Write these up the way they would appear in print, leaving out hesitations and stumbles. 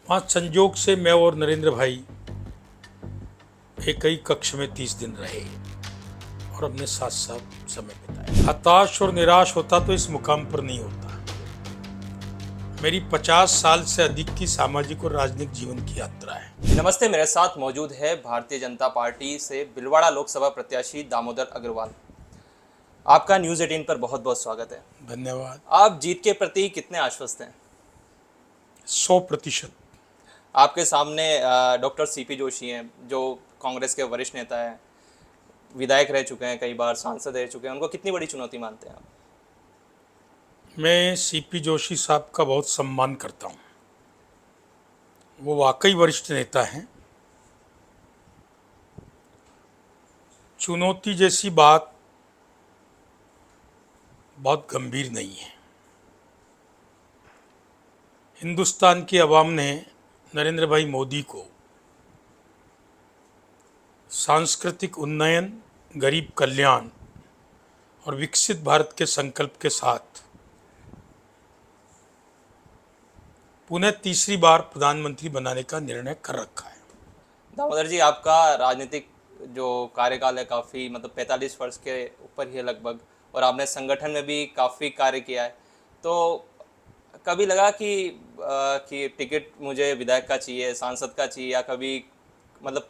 वहाँ संजोग से मैं और नरेंद्र भाई एक ही कक्ष में 30 दिन रहे और अपने साथ साथ समय बिताया। हताश और निराश होता तो इस मुकाम पर नहीं होता। मेरी 50 साल से अधिक की सामाजिक और राजनीतिक जीवन की यात्रा है। नमस्ते, मेरे साथ मौजूद है भारतीय जनता पार्टी से भीलवाड़ा लोकसभा प्रत्याशी दामोदर अग्रवाल। आपका न्यूज़ 18 पर बहुत बहुत स्वागत है। धन्यवाद। आप जीत के प्रति कितने आश्वस्त हैं? 100%। आपके सामने डॉक्टर सीपी जोशी हैं, जो कांग्रेस के वरिष्ठ नेता हैं, विधायक रह चुके हैं, कई बार सांसद रह चुके हैं। उनको कितनी बड़ी चुनौती मानते हैं आप? मैं सीपी जोशी साहब का बहुत सम्मान करता हूँ। वो वाकई वरिष्ठ नेता हैं। चुनौती जैसी बात बहुत गंभीर नहीं है। हिंदुस्तान की आवाम ने नरेंद्र भाई मोदी को सांस्कृतिक उन्नयन, गरीब कल्याण और विकसित भारत के संकल्प के साथ पुनः तीसरी बार प्रधानमंत्री बनाने का निर्णय कर रखा है। दामोदर जी, आपका राजनीतिक जो कार्यकाल है काफ़ी 45 वर्ष के ऊपर ही है लगभग, और आपने संगठन में भी काफ़ी कार्य किया है। तो कभी लगा कि टिकट मुझे विधायक का चाहिए, सांसद का चाहिए, या कभी मतलब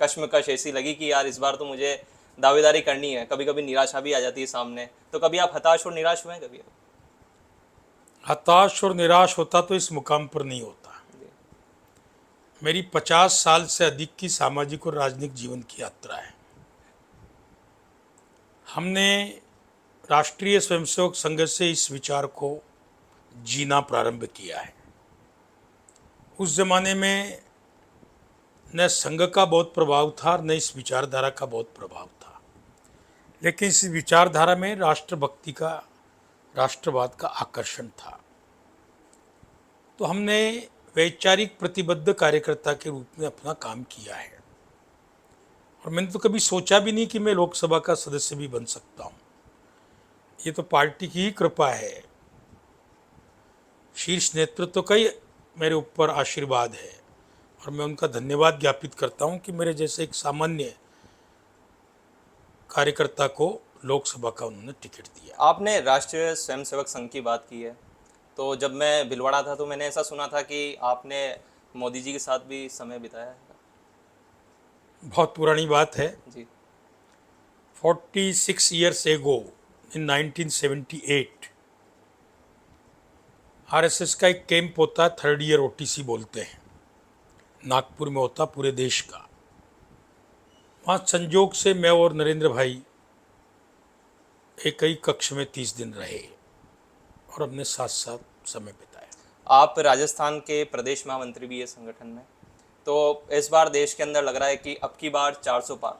कश्मकश ऐसी लगी कि यार इस बार तो मुझे दावेदारी करनी है? कभी कभी निराशा भी आ जाती है सामने, तो कभी आप हताश और निराश हुए हैं कभी? हताश और निराश होता तो इस मुकाम पर नहीं होता। मेरी 50 साल से अधिक की सामाजिक और राजनीतिक जीवन की यात्रा है। हमने राष्ट्रीय स्वयंसेवक संघ से इस विचार को जीना प्रारंभ किया है। उस जमाने में न संघ का बहुत प्रभाव था, न इस विचारधारा का बहुत प्रभाव था, लेकिन इस विचारधारा में राष्ट्रभक्ति का, राष्ट्रवाद का आकर्षण था। तो हमने वैचारिक प्रतिबद्ध कार्यकर्ता के रूप में अपना काम किया है, और मैंने तो कभी सोचा भी नहीं कि मैं लोकसभा का सदस्य भी बन सकता हूँ। ये तो पार्टी की ही कृपा है। शीर्ष नेतृत्व का ही मेरे ऊपर आशीर्वाद है, और मैं उनका धन्यवाद ज्ञापित करता हूँ कि मेरे जैसे एक सामान्य कार्यकर्ता को लोकसभा का उन्होंने टिकट दिया। आपने राष्ट्रीय स्वयंसेवक संघ की बात की है, तो जब मैं भिलवाड़ा था तो मैंने ऐसा सुना था कि आपने मोदी जी के साथ भी समय बिताया है। बहुत पुरानी बात है। जी। 46 years ago in 1978 आरएसएस का एक कैंप होता है, 3rd ईयर ओटीसी बोलते हैं, नागपुर में होता पूरे देश का। वहाँ संजोग से मैं और नरेंद्र भाई एक ही कक्ष में 30 दिन रहे और अपने साथ साथ समय बिताया। आप राजस्थान के प्रदेश महामंत्री भी है संगठन में, तो इस बार देश के अंदर लग रहा है कि अब की बार 400 पार।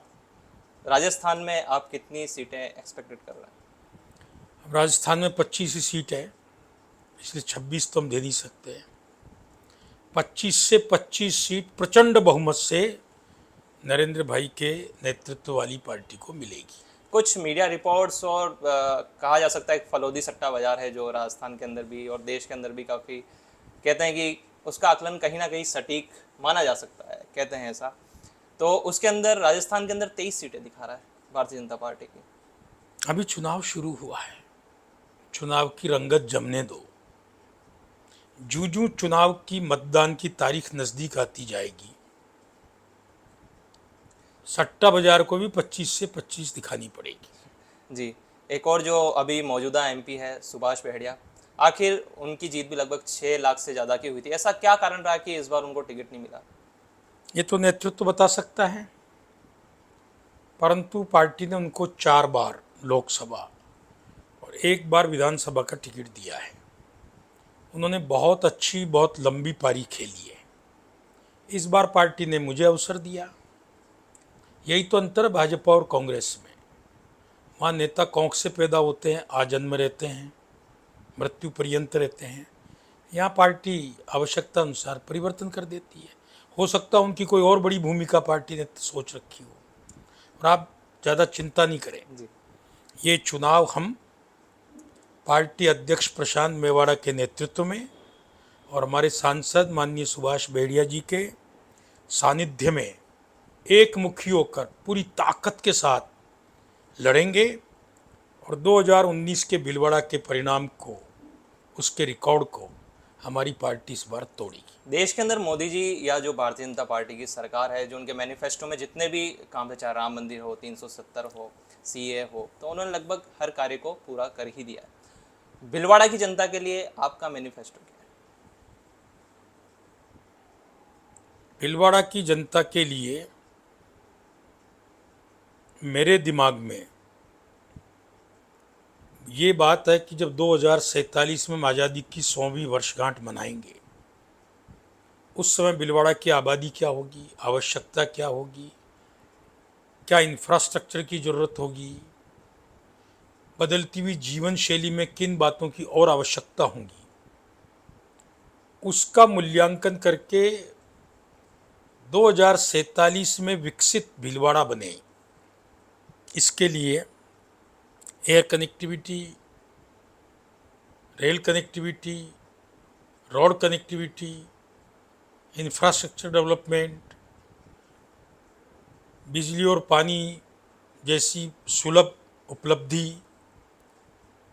राजस्थान में आप कितनी सीटें एक्सपेक्टेड कर रहे हैं? अब राजस्थान में 25 ही सीट है, इसलिए 26 तो हम दे नहीं सकते हैं। 25 से 25 सीट प्रचंड बहुमत से नरेंद्र भाई के नेतृत्व वाली पार्टी को मिलेगी। कुछ मीडिया रिपोर्ट्स और कहा जा सकता है एक फलोदी सट्टा बाजार है जो राजस्थान के अंदर भी और देश के अंदर भी काफ़ी कहते हैं कि उसका आकलन कहीं ना कहीं सटीक माना जा सकता है, कहते हैं ऐसा। तो उसके अंदर राजस्थान के अंदर 23 सीटें दिखा रहा है भारतीय जनता पार्टी की। अभी चुनाव शुरू हुआ है, चुनाव की रंगत जमने दो। जूं जूं चुनाव की मतदान की तारीख नज़दीक आती जाएगी, सट्टा बाजार को भी 25 से 25 दिखानी पड़ेगी। जी। एक और जो अभी मौजूदा एमपी है सुभाष बहड़िया, आखिर उनकी जीत भी लगभग 6 लाख से ज़्यादा की हुई थी। ऐसा क्या कारण रहा कि इस बार उनको टिकट नहीं मिला? ये तो नेतृत्व बता सकता है, परंतु पार्टी ने उनको 4 बार लोकसभा और 1 बार विधानसभा का टिकट दिया है। उन्होंने बहुत अच्छी, बहुत लंबी पारी खेली है। इस बार पार्टी ने मुझे अवसर दिया। यही तो अंतर है भाजपा और कांग्रेस में। वहाँ नेता कौंख से पैदा होते हैं, आजन्म रहते हैं, मृत्यु पर्यंत रहते हैं। यहाँ पार्टी आवश्यकता अनुसार परिवर्तन कर देती है। हो सकता है उनकी कोई और बड़ी भूमिका पार्टी ने सोच रखी हो, और आप ज़्यादा चिंता नहीं करें। जी। ये चुनाव हम पार्टी अध्यक्ष प्रशांत मेवाड़ा के नेतृत्व में और हमारे सांसद माननीय सुभाष बेड़िया जी के सानिध्य में एक मुखी होकर पूरी ताकत के साथ लड़ेंगे और 2019 के भीलवाड़ा के परिणाम को, उसके रिकॉर्ड को हमारी पार्टी इस बार तोड़ेगी। देश के अंदर मोदी जी या जो भारतीय जनता पार्टी की सरकार है, जो उनके मैनिफेस्टो में जितने भी काम थे, चाहे राम मंदिर हो, 370 हो, सीए हो, तो उन्होंने लगभग हर कार्य को पूरा कर ही दिया है। भीलवाड़ा की जनता के लिए आपका मैनिफेस्टो क्या है? भीलवाड़ा की जनता के लिए मेरे दिमाग में ये बात है कि जब 2047 में हम आज़ादी की 100वीं वर्षगांठ मनाएंगे, उस समय भीलवाड़ा की आबादी क्या होगी, आवश्यकता क्या होगी, क्या इंफ्रास्ट्रक्चर की ज़रूरत होगी, बदलती हुई जीवन शैली में किन बातों की और आवश्यकता होगी, उसका मूल्यांकन करके 2047 में विकसित भीलवाड़ा बने, इसके लिए air connectivity, rail connectivity, road connectivity, infrastructure development, बिजली और पानी जैसी सुलभ उपलब्धि,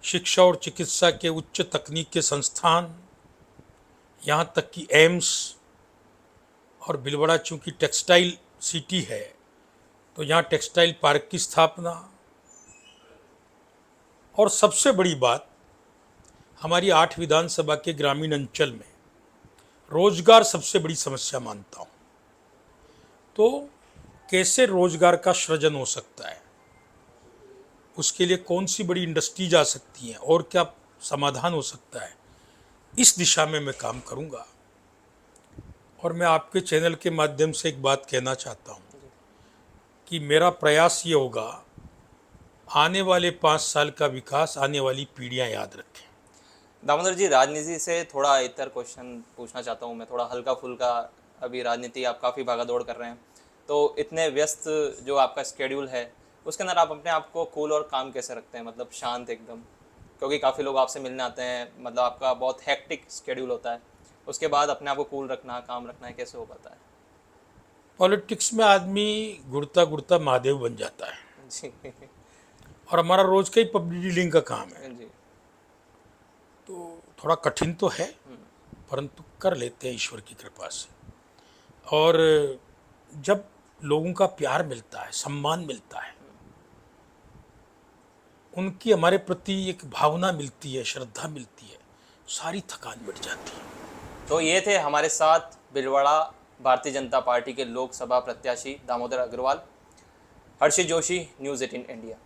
शिक्षा और चिकित्सा के उच्च तकनीक के संस्थान, यहाँ तक कि एम्स, और भीलवाड़ा चूँकि टेक्सटाइल सिटी है तो यहाँ टेक्सटाइल पार्क की स्थापना, और सबसे बड़ी बात, हमारी 8 विधानसभा के ग्रामीण अंचल में रोजगार सबसे बड़ी समस्या मानता हूँ। तो कैसे रोजगार का सृजन हो सकता है, उसके लिए कौन सी बड़ी इंडस्ट्रीज आ सकती हैं और क्या समाधान हो सकता है, इस दिशा में मैं काम करूँगा। और मैं आपके चैनल के माध्यम से एक बात कहना चाहता हूँ कि मेरा प्रयास ये होगा, आने वाले 5 साल का विकास आने वाली पीढ़ियाँ याद रखें। दामोदर जी, राजनीति से थोड़ा इतर क्वेश्चन पूछना चाहता हूँ मैं, थोड़ा हल्का फुल्का। अभी राजनीति आप काफ़ी भागादौड़ कर रहे हैं, तो इतने व्यस्त जो आपका स्केड्यूल है, उसके अंदर आप अपने आप को कूल और काम कैसे रखते हैं, मतलब शांत एकदम? क्योंकि काफ़ी लोग आपसे मिलने आते हैं, मतलब आपका बहुत हेक्टिक स्केड्यूल होता है, उसके बाद अपने आप को कूल रखना, काम रखना है, कैसे हो पाता है? पॉलिटिक्स में आदमी घुड़ता घुड़ता महादेव बन जाता है, जी और हमारा रोज का ही पब्लिक डीलिंग का काम है, जी। तो थोड़ा कठिन तो है, परंतु कर लेते हैं ईश्वर की कृपा से। और जब लोगों का प्यार मिलता है, सम्मान मिलता है, उनकी हमारे प्रति एक भावना मिलती है, श्रद्धा मिलती है, सारी थकान मिट जाती है। तो ये थे हमारे साथ भीलवाड़ा भारतीय जनता पार्टी के लोकसभा प्रत्याशी दामोदर अग्रवाल। हर्षित जोशी, न्यूज़ 18 इंडिया।